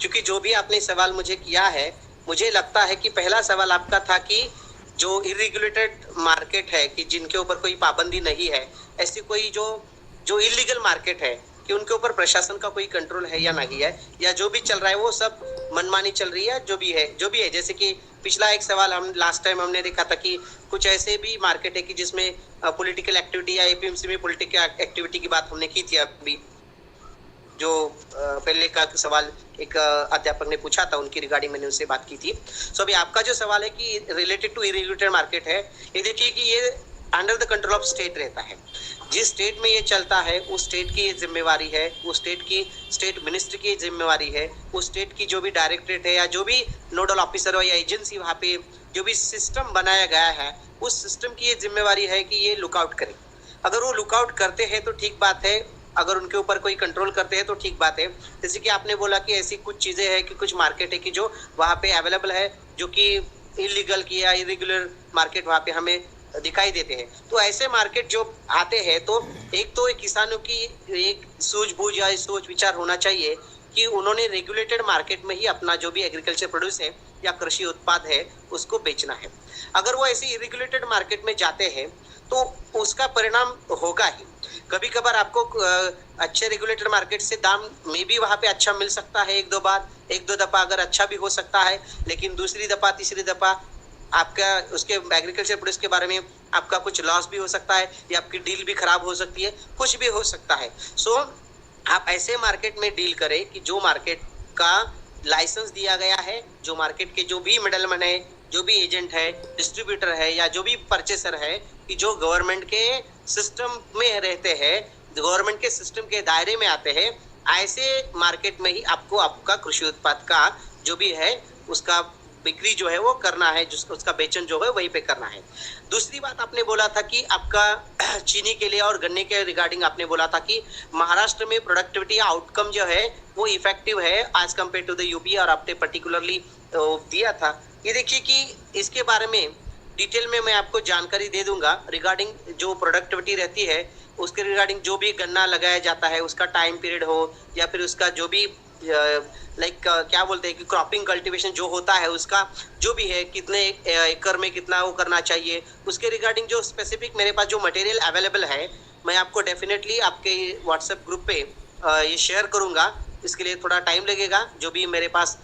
क्योंकि जो भी आपने सवाल मुझे किया है, मुझे लगता है कि पहला सवाल आपका था कि जो इरेगुलेटेड मार्केट है, कि जिनके ऊपर कोई पाबंदी नहीं है, ऐसी कोई जो इलीगल मार्केट है, कि उनके ऊपर प्रशासन का कोई कंट्रोल है या नहीं है, या जो भी चल रहा है वो सब मनमानी चल रही है, जो भी है। जैसे कि पिछला एक सवाल हम लास्ट टाइम हमने देखा था कि कुछ ऐसे भी मार्केट है कि जिसमें पॉलिटिकल एक्टिविटी या एपीएमसी में पॉलिटिकल एक्टिविटी की बात हमने की थी। अभी जो पहले का सवाल एक अध्यापक ने पूछा था, उनकी रिगार्डिंग मैंने उनसे बात की थी। सो अभी आपका जो सवाल है कि रिलेटेड टू इरेगुलेटेड मार्केट है, ये देखिए कि ये under the control of state रहता है। जिस स्टेट में ये चलता है उस स्टेट की जिम्मेवारी है, उस स्टेट मिनिस्टर की जिम्मेवारी है, उस स्टेट की जो भी डायरेक्टरेट है या जो भी नोडल ऑफिसर हो या एजेंसी वहाँ पे जो भी सिस्टम बनाया गया है, उस सिस्टम की ये जिम्मेवारी है कि ये लुकआउट करे। अगर वो लुकआउट करते हैं तो ठीक बात है, अगर उनके ऊपर कोई कंट्रोल करते हैं तो ठीक बात है। जैसे कि आपने बोला कि ऐसी कुछ चीजें हैं कि कुछ मार्केट है कि जो वहाँ पे अवेलेबल है, जो कि इलीगल की या इरेगुलर मार्केट वहाँ पे हमें दिखाई देते हैं। तो ऐसे मार्केट जो आते हैं, तो एक तो किसानों की एक सूझबूझ या सोच विचार होना चाहिए कि उन्होंने रेगुलेटेड मार्केट में ही अपना जो भी एग्रीकल्चर प्रोड्यूस है या कृषि उत्पाद है उसको बेचना है। अगर वो ऐसे इरेगुलेटेड मार्केट में जाते हैं तो उसका परिणाम होगा ही। कभी कभार आपको अच्छे रेगुलेटेड मार्केट से दाम में भी वहाँ पे अच्छा मिल सकता है, एक दो दफा अगर अच्छा भी हो सकता है, लेकिन दूसरी दफा तीसरी दफा आपका उसके एग्रीकल्चर प्रोड्यूस के बारे में आपका कुछ लॉस भी हो सकता है, या आपकी डील भी खराब हो सकती है, कुछ भी हो सकता है। सो आप ऐसे मार्केट में डील करें कि जो मार्केट का लाइसेंस दिया गया है, जो मार्केट के जो भी मिडलमैन है, जो भी एजेंट है, डिस्ट्रीब्यूटर है या जो भी परचेसर है, कि जो गवर्नमेंट के सिस्टम में रहते हैं, गवर्नमेंट के सिस्टम के दायरे में आते हैं, ऐसे मार्केट में ही आपको आपका कृषि उत्पाद का जो भी है उसका बिक्री जो है वो करना है, उसका बेचन जो है वहीं पे करना है। दूसरी बात आपने बोला था कि आपका चीनी के लिए और गन्ने के रिगार्डिंग आपने बोला था कि महाराष्ट्र में प्रोडक्टिविटी आउटकम जो है वो इफेक्टिव है as compare to the UP, और आपने पर्टिकुलरली दिया था। ये देखिए कि इसके बारे में डिटेल में मैं आपको जानकारी दे दूंगा रिगार्डिंग जो प्रोडक्टिविटी रहती है उसके रिगार्डिंग, जो भी गन्ना लगाया जाता है उसका टाइम पीरियड हो या फिर उसका जो भी क्या बोलते हैं कि क्रॉपिंग कल्टीवेशन जो होता है उसका जो भी है, कितने एकड़ में कितना वो करना चाहिए, उसके रिगार्डिंग जो स्पेसिफिक मेरे पास जो मटेरियल अवेलेबल है, मैं आपको डेफिनेटली आपके व्हाट्सएप ग्रुप पे ये शेयर करूंगा। इसके लिए थोड़ा टाइम लगेगा, जो भी मेरे पास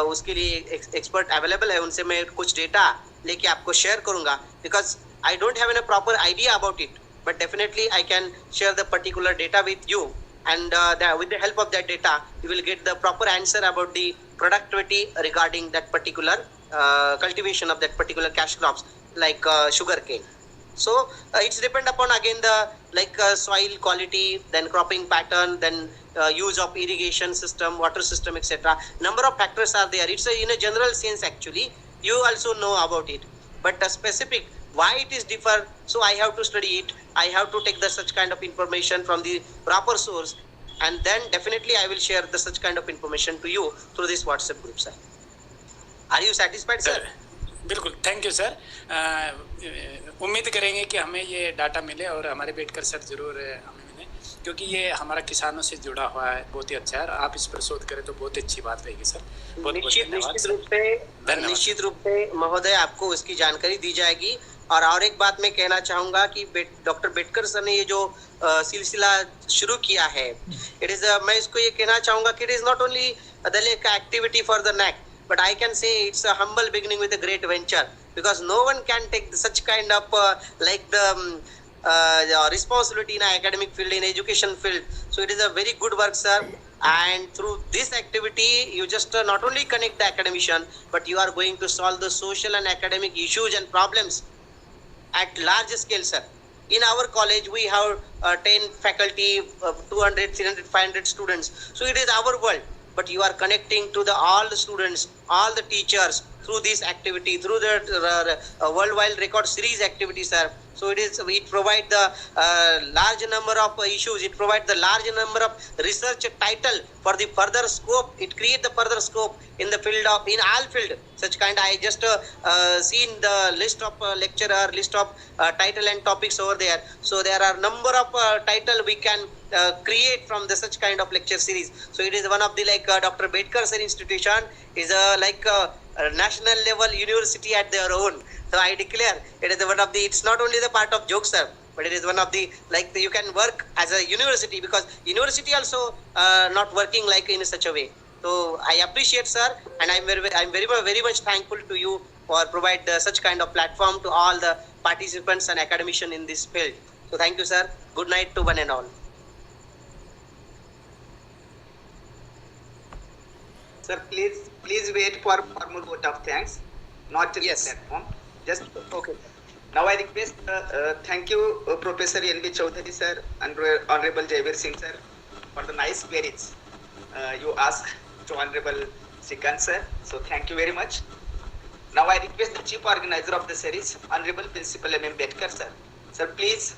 उसके लिए एक्सपर्ट अवेलेबल है उनसे मैं कुछ डेटा लेके आपको शेयर करूंगा, because I don't have an proper idea about it, but definitely I can share the particular data with you, and with the help of that data you will get the proper answer about the productivity regarding that particular cultivation of that particular cash crops like sugar cane. So it's depend upon again the soil quality, then cropping pattern, then use of irrigation system, water system, etc. Number of factors are there. It's in a general sense actually, you also know about it, but the specific why it is differ, so I have to study it, I have to take the such kind of information from the proper source, and then definitely I will share the such kind of information to you through this WhatsApp group, sir. Are you satisfied, sir? बिल्कुल, thank you sir. उम्मीद करेंगे कि हमें ये data मिले और हमारे Betkar sir जरूर हमें मिले, क्योंकि ये हमारा किसानों से जुड़ा हुआ है, बहुत ही अच्छा है। आप इस पर शोध करें तो बहुत अच्छी बात रहेगी सर। निश्चित रूप से महोदय आपको उसकी जानकारी दी जाएगी। और एक बात मैं कहना चाहूंगा कि डॉक्टर बेटकर सर ने ये जो सिलसिला शुरू किया है, इट इज मैं इसको ये कहना चाहूंगा कि it is not only the activity for the neck, but I can say it's a humble beginning with a great venture, because no one can take such kind of responsibility in academic field, in education field. So it is a very good work, sir. And through this activity, you just not only connect the academician, but you are going to solve the social and academic issues and problems at large scale, sir. In our college, we have 10 faculty, 200, 300, 500 students. So it is our world. But you are connecting to all the students, all the teachers through this activity, through the worldwide record series activity, sir. So it provides the large number of issues. It provides the large number of research title for the further scope. It creates the further scope in the field of, in all field. Such kind, I just seen the list of lecturer, list of title and topics over there. So there are number of title we can create from the such kind of lecture series. So it is one of the Dr. Bedkar sir institution is a national level university at their own. So I declare it is one of the, it's not only the part of jokes, sir, but it is one of the, you can work as a university, because university also not working in such a way. So I appreciate, sir, and I'm very much thankful to you for provide such kind of platform to all the participants and academicians in this field. So thank you, sir. Good night to one and all. Sir, please wait for formal vote of thanks, not in the platform. Just okay. Now I request, thank you, Professor N.B. Chaudhary, sir, and Honorable Jaivir Singh, sir, for the nice queries you asked to Honorable Shrikant, sir. So thank you very much. Now I request the Chief Organizer of the series, Honorable Principal M.M. Bedkar, sir. Sir, please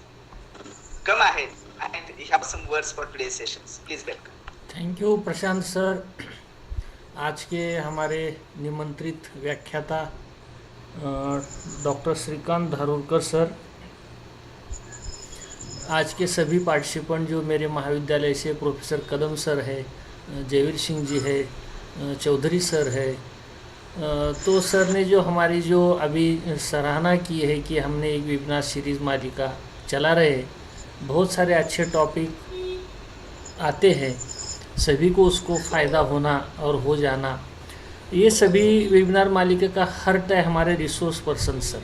come ahead and have some words for today's sessions. Please welcome. Thank you Prashant sir. आज के हमारे निमंत्रित व्याख्याता doctor Shrikant Dharurkar sir, आज के सभी participant जो मेरे महाविद्यालय से प्रोफेसर कदम सर है, जयवीर सिंह जी है, चौधरी सर है, तो सर ने जो हमारी जो अभी सराहना की है कि हमने एक वेबिनार सीरीज़ मालिका चला रहे, बहुत सारे अच्छे टॉपिक आते हैं, सभी को उसको फ़ायदा होना और हो जाना, ये सभी वेबिनार मालिका का हर्ट है हमारे रिसोर्स पर्सन सर.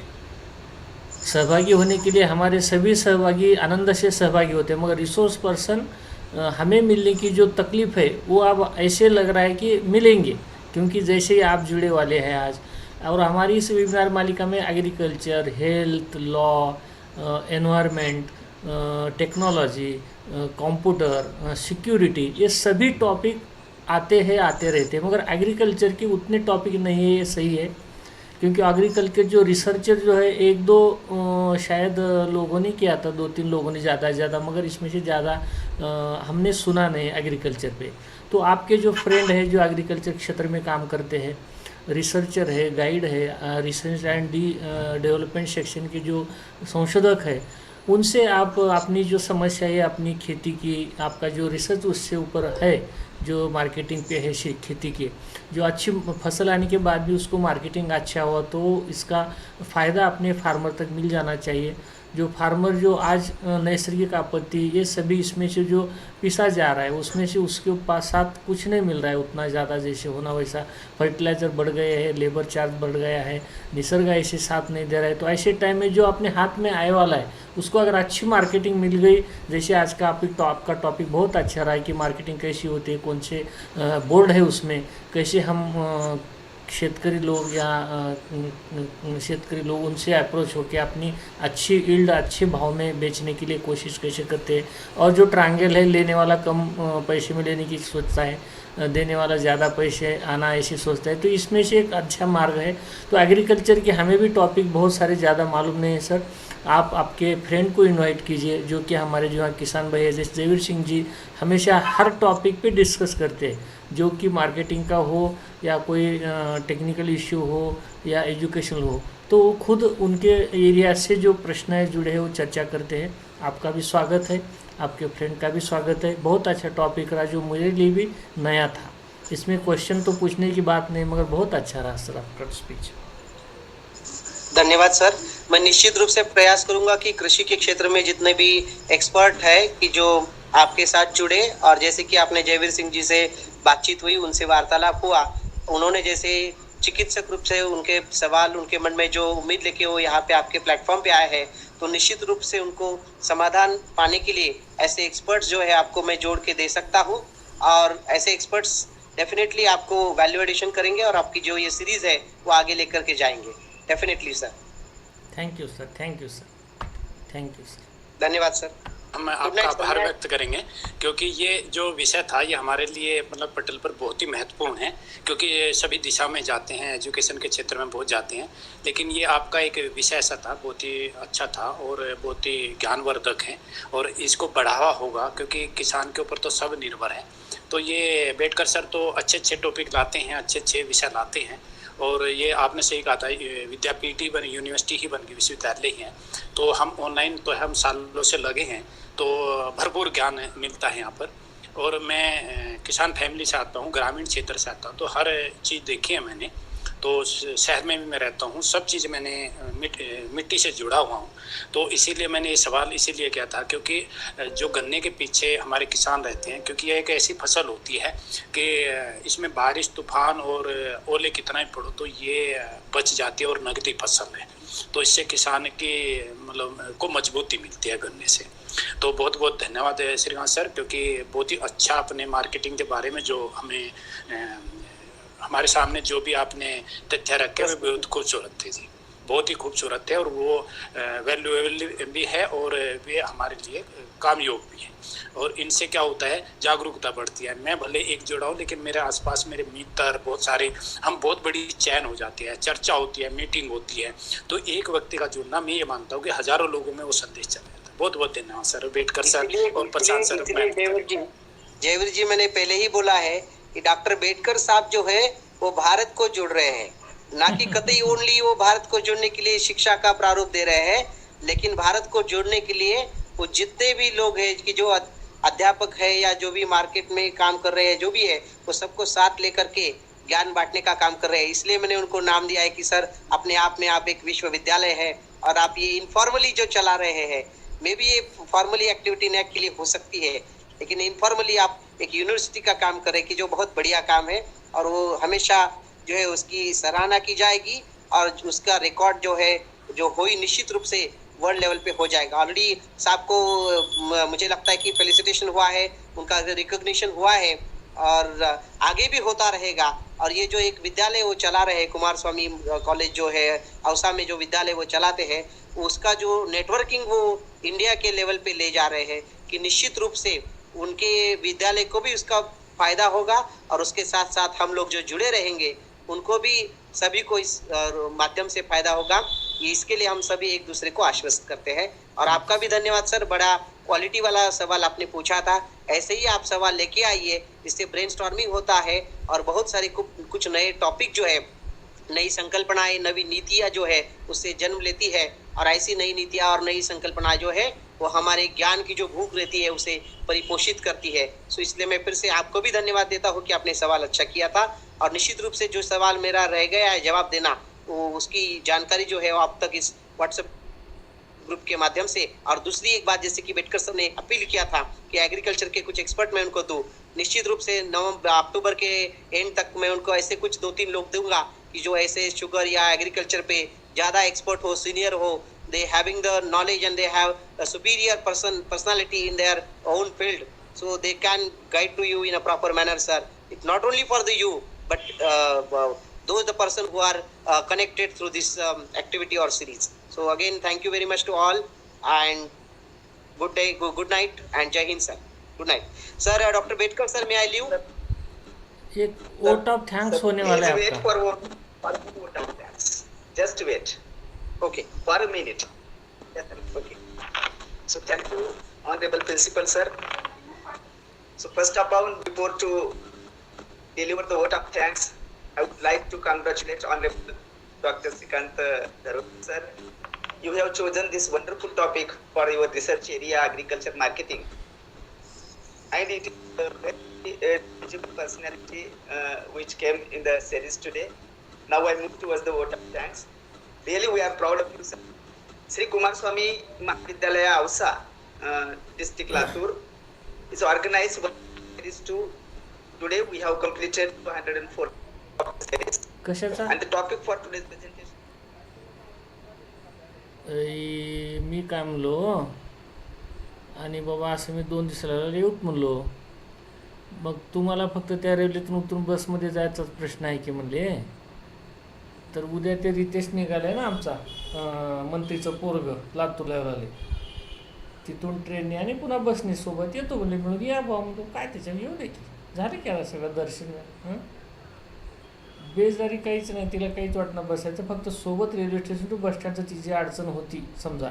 सहभागी होने के लिए हमारे सभी सहभागी आनंद से सहभागी होते हैं, मगर रिसोर्स पर्सन हमें मिलने की जो तकलीफ़ है वो अब ऐसे लग रहा है कि मिलेंगे, क्योंकि जैसे ही आप जुड़े वाले हैं आज. और हमारी इस वेबिनार मालिका में agriculture, health, law, environment, technology, computer, security, ये सभी टॉपिक आते रहते हैं, मगर एग्रीकल्चर के उतने टॉपिक नहीं है. ये सही है, क्योंकि एग्रीकल्चर जो रिसर्चर जो है एक दो शायद लोगों ने किया था, 2-3 लोगों ने ज़्यादा, मगर इसमें से ज़्यादा हमने सुना नहीं एग्रीकल्चर पे. तो आपके जो फ्रेंड है जो एग्रीकल्चर क्षेत्र में काम करते हैं, रिसर्चर है, गाइड है, रिसर्च एंड डेवलपमेंट सेक्शन के जो संशोधक है, उनसे आप अपनी जो समस्या है अपनी खेती की, आपका जो रिसर्च उससे ऊपर है, जो मार्केटिंग पे है खेती के, जो अच्छी फसल आने के बाद भी उसको मार्केटिंग अच्छा हुआ तो इसका फ़ायदा अपने फार्मर तक मिल जाना चाहिए. जो फार्मर जो आज नैसर्गिक आपत्ति ये सभी इसमें से जो पिसा जा रहा है, उसमें से उसके पास साथ कुछ नहीं मिल रहा है उतना ज़्यादा जैसे होना वैसा. फर्टिलाइज़र बढ़ गए हैं, लेबर चार्ज बढ़ गया है, निसर्ग ऐसे साथ नहीं दे रहा है. तो ऐसे टाइम में जो अपने हाथ में आए वाला है उसको अगर अच्छी मार्केटिंग मिल गई, जैसे आज का आपका टॉपिक बहुत अच्छा रहा है कि मार्केटिंग कैसी होती है, कौन से बोर्ड है उसमें, कैसे हम शेतकरी लोग उनसे अप्रोच होकर अपनी अच्छी यील्ड अच्छे भाव में बेचने के लिए कोशिश कैसे करते हैं. और जो ट्रायंगल है, लेने वाला कम पैसे में लेने की सोचता है, देने वाला ज़्यादा पैसे आना ऐसे सोचता है, तो इसमें से एक अच्छा मार्ग है. तो एग्रीकल्चर के हमें भी टॉपिक बहुत सारे ज़्यादा मालूम नहीं है सर. आप आपके फ्रेंड को इनवाइट कीजिए, जो कि हमारे जो किसान भाई है जैसे जयवीर सिंह जी हमेशा हर टॉपिक पे डिस्कस करते हैं, जो कि मार्केटिंग का हो या कोई टेक्निकल इश्यू हो या एजुकेशनल हो, तो वो खुद उनके एरिया से जो प्रश्न है जुड़े हैं वो चर्चा करते हैं. आपका भी स्वागत है, आपके फ्रेंड का भी स्वागत है. बहुत अच्छा टॉपिक रहा जो मेरे लिए भी नया था. इसमें क्वेश्चन तो पूछने की बात नहीं, मगर बहुत अच्छा रहा सर आपका स्पीच. धन्यवाद सर. मैं निश्चित रूप से प्रयास करूंगा कि कृषि के क्षेत्र में जितने भी एक्सपर्ट है कि जो आपके साथ जुड़े, और जैसे कि आपने जयवीर सिंह जी से बातचीत हुई, उनसे वार्तालाप हुआ, उन्होंने जैसे चिकित्सक रूप से उनके सवाल, उनके मन में जो उम्मीद लेके वो यहाँ पे आपके प्लेटफॉर्म पे आए हैं, तो निश्चित रूप से उनको समाधान पाने के लिए ऐसे एक्सपर्ट्स जो है आपको मैं जोड़ के दे सकता हूँ, और ऐसे एक्सपर्ट्स डेफिनेटली आपको वैल्यू एडिशन करेंगे और आपकी जो ये सीरीज है वो आगे लेकर के जाएंगे definitely sir. Thank you sir, thank you sir, thank you sir, धन्यवाद सर। हम आपका आभार व्यक्त करेंगे, क्योंकि ये जो विषय था ये हमारे लिए मतलब पटल पर बहुत ही महत्वपूर्ण है, क्योंकि ये सभी दिशा में जाते हैं, एजुकेशन के क्षेत्र में बहुत जाते हैं, लेकिन ये आपका एक विषय ऐसा था, बहुत ही अच्छा था और बहुत ही ज्ञानवर्धक है, और इसको बढ़ावा होगा क्योंकि किसान के ऊपर तो सब निर्भर है। तो ये बेटकर सर तो अच्छे अच्छे टॉपिक लाते हैं, अच्छे अच्छे विषय लाते हैं, और ये आपने सही कहा था, विद्यापीठ ही बन, यूनिवर्सिटी ही बन गई, विश्वविद्यालय ही है, तो हम ऑनलाइन तो हम सालों से लगे हैं, तो भरपूर ज्ञान मिलता है यहाँ पर। और मैं किसान फैमिली से आता हूँ, ग्रामीण क्षेत्र से आता हूँ, तो हर चीज़ देखी है मैंने, तो शहर में भी मैं रहता हूँ, सब चीज़ मैंने मिट्टी से जुड़ा हुआ हूँ, तो इसीलिए मैंने ये सवाल इसीलिए किया था, क्योंकि जो गन्ने के पीछे हमारे किसान रहते हैं, क्योंकि यह एक ऐसी फसल होती है कि इसमें बारिश, तूफान और ओले कितना ही पड़ो तो ये बच जाती है और नगदी फसल है, तो इससे किसान की मतलब को मजबूती मिलती है गन्ने से। तो बहुत बहुत धन्यवाद है श्रीकांत सर, क्योंकि बहुत ही अच्छा अपने मार्केटिंग के बारे में जो हमें हमारे सामने जो भी आपने तथ्य रखे वे बहुत खूबसूरत थे जी, बहुत ही खूबसूरत थे, और वो वैल्यूएबल भी है और वे हमारे लिए काम योग भी है, और इनसे क्या होता है, जागरूकता बढ़ती है। मैं भले एक जुड़ा हूँ, लेकिन मेरे आसपास मेरे मित्र बहुत सारे, हम बहुत बड़ी चैन हो जाती है, चर्चा होती है, मीटिंग होती है, तो एक व्यक्ति का जुड़ना मैं ये मानता हूँ कि हजारों लोगों में वो संदेश चल जाता है। बहुत बहुत धन्यवाद सर, बेटकर सर और प्रशांत सर। जयवीर जी मैंने पहले ही बोला है कि डॉक्टर बेटकर साहब जो है वो भारत को जोड़ रहे हैं, ना कि कतई ओनली वो भारत को जोड़ने के लिए शिक्षा का प्रारूप दे रहे हैं, लेकिन भारत को जोड़ने के लिए वो जितने भी लोग हैं कि जो अध्यापक है या जो भी मार्केट में काम कर रहे हैं, जो भी है वो सबको साथ लेकर के ज्ञान बांटने का काम कर रहे हैं। इसलिए मैंने उनको नाम दिया है कि सर अपने आप में आप एक विश्वविद्यालय है, और आप ये इनफॉर्मली जो चला रहे हैं, मे भी ये फॉर्मली एक्टिविटी नैक के लिए हो सकती है, लेकिन इनफॉर्मली आप एक यूनिवर्सिटी का काम करें कि जो बहुत बढ़िया काम है, और वो हमेशा जो है उसकी सराहना की जाएगी, और उसका रिकॉर्ड जो है जो हो ही निश्चित रूप से वर्ल्ड लेवल पे हो जाएगा। ऑलरेडी साहब को मुझे लगता है कि फेलिसिटेशन हुआ है, उनका रिकॉग्निशन हुआ है, और आगे भी होता रहेगा। और ये जो एक विद्यालय वो चला रहे हैं, कुमारस्वामी कॉलेज जो है औसा में जो विद्यालय वो चलाते हैं, उसका जो नेटवर्किंग वो इंडिया के लेवल पे ले जा रहे हैं, कि निश्चित रूप से उनके विद्यालय को भी उसका फायदा होगा, और उसके साथ साथ हम लोग जो जुड़े रहेंगे उनको भी सभी को इस माध्यम से फायदा होगा। इसके लिए हम सभी एक दूसरे को आश्वस्त करते हैं। और आपका भी धन्यवाद सर, बड़ा क्वालिटी वाला सवाल आपने पूछा था, ऐसे ही आप सवाल लेके आइए, इससे ब्रेनस्टॉर्मिंग होता है और बहुत सारे कुछ नए टॉपिक जो है, नई संकल्पनाएं, नवी नीतियां जो है उससे जन्म लेती है, और ऐसी नई नीतियां और नई संकल्पना जो है वो हमारे ज्ञान की जो भूख रहती है उसे परिपोषित करती है। सो इसलिए मैं फिर से आपको भी धन्यवाद देता हूँ कि आपने सवाल अच्छा किया था, और निश्चित रूप से जो सवाल मेरा रह गया है जवाब देना, वो उसकी जानकारी जो है वो आप तक इस व्हाट्सएप ग्रुप के माध्यम से। और दूसरी एक बात, जैसे कि बेटकर सर ने अपील किया था कि एग्रीकल्चर के कुछ एक्सपर्ट मैं उनको दूं, निश्चित रूप से अक्टूबर के एंड तक मैं उनको ऐसे कुछ 2-3 लोग दूंगा कि जो ऐसे शुगर या एग्रीकल्चर पे ज़्यादा एक्सपर्ट हो, सीनियर हो, they having the knowledge and they have a superior personality in their own field, so they can guide to you in a proper manner sir. It's not only for the you but those the person who are connected through this activity or series. So again thank you very much to all, and good day, good night, and Jai Hind sir. Good night sir. Dr. Betkar sir, may I leave? एक vote of thanks होने वाला है wait आपका। for vote of thanks. Just wait. Okay, for a minute. Okay. So thank you, Honorable Principal Sir. So first of all, before to deliver the vote of thanks, I would like to congratulate Honorable Dr. Shrikant Dharurkar Sir. You have chosen this wonderful topic for your research area, agriculture marketing, and it is a very eligible personality which came in the series today. Now I move towards the vote of thanks. Really, we are proud of you, sir. Shri Kumarswami Mahavidyalaya Ausa, District Latur, is organized by series 2. Today we have completed 204 of the series. कशाचा? And the topic for today's presentation. मी काय म्हणलो, आणि बाबा असं मी 2 दिवसाला येऊत म्हणलो. मग तुम्हाला फक्त त्या रेल्वेतून उतरून बसमध्ये जायचाच प्रश्न आहे की म्हणले. तर उद्या ते रितेश निघाले ना आमचा मंत्रीचं पोरगं लातूरला आले, तिथून ट्रेनने आणि पुन्हा बसने सोबत येतो म्हणले. म्हणून या बा म्हणतो, काय त्याच्यावर येऊ दे की, झालं की आला सगळं दर्शन. बेजारी काहीच नाही, तिला काहीच वाटणं बसायचं. फक्त सोबत रेल्वे स्टेशन टू बस स्टँडचं तिची अडचण होती समजा,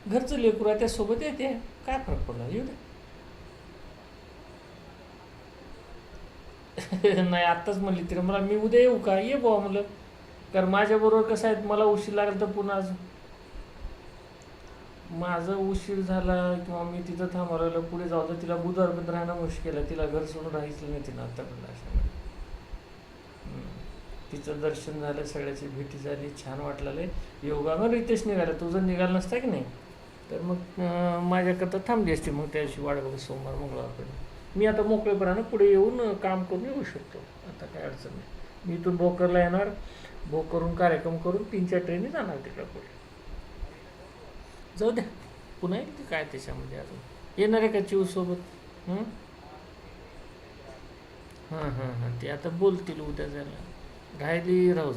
घरचं लेकरू आहे त्यासोबत येते, काय फरक पडला, येऊ दे. नाही आत्ताच म्हणली तिला, मला मी उद्या येऊ का, ये बुवा म्हणलं. कारण माझ्याबरोबर कसं आहे, मला उशीर लागला तर पुन्हा माझं उशीर झाला किंवा मी तिथं थांबायला पुढे जाऊ तर तिला बुधवारपर्यंत राहणं मुश्किल आहे. तिला घर सोडून राहायचं नाही तिनं आत्तापर्यंत. अशामध्ये तिचं दर्शन झालं, सगळ्याची भेटी झाली, छान वाटलं. योगानं रितेश निघाला, तुझं निघालं नसता की नाही तर मग माझ्याकरता थांबली असती. मग त्या दिवशी वाढ बघ सोमवार मंगळवारपर्यंत मी आता मोकळेपणानं पुढे येऊन काम करून येऊ शकतो. आता काय अडचण नाही. मी इथून भोकरला येणार, भोकरून कार्यक्रम करून 3-4 ट्रेनी जाणार तिकडं पुढे. जाऊ द्या, पुन्हा येईल काय त्याच्यामध्ये. अजून येणार आहे का चिवसोबत? हां ते आता बोलतील उद्या जायला, राहिली राहू.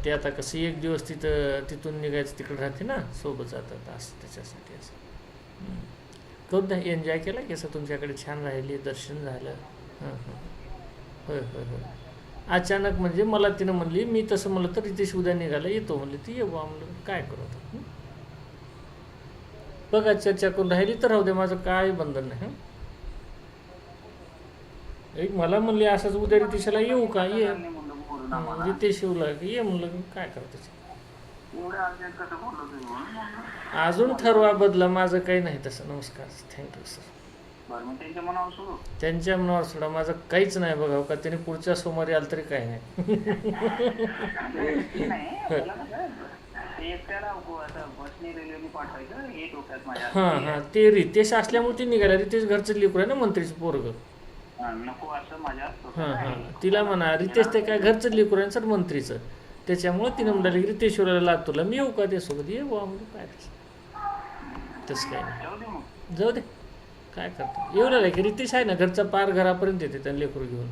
ते आता कसं 1 दिवस तिथून निघायचं, तिकडे राहते ना सोबत जातात, असं त्याच्यासाठी असं. करू द्या, एन्जॉय केला की असं तुमच्याकडे छान राहिली, दर्शन झालं. होय. अचानक म्हणजे मला तिनं म्हणली, मी तसं म्हणलं तर रितेश उद्या निघाला येतो म्हणली, ती ये बा म्हणलं, काय करू आता. बघा चर्चा करून राहिली तर राहू दे, माझं काय बंधन नाही. एक मला म्हणली असंच उद्या रितेशला येऊ का, ये रितेश येऊ लागले, ये म्हणलं, काय करतो अजून ठरवा बदला, माझं काही नाही तसं. नमस्कार, थँक्यू सर. त्यांच्या मनावर सोडा, माझं काहीच नाही. बघा का त्यांनी पुढच्या सोमवारी आलं तरी काही नाही. हां ते रितेश असल्यामुळे ती निघाला. रितेश घरचं लेकरू आहे ना, मंत्रीचं पोरगं. हां तिला म्हणा रितेश ते काय घरचं लेकरू आहे सर मंत्रीचं, त्याच्यामुळे तिनं म्हणाली की रितेश्वराला लातूरला मी येऊ का त्यासोबत, ये बुवा म्हणजे काय तसं काय नाही. जाऊ दे, काय करतो. येऊ लागला की रितेश आहे ना घरचा पार घरापर्यंत येते त्यांना लेकरू घेऊन.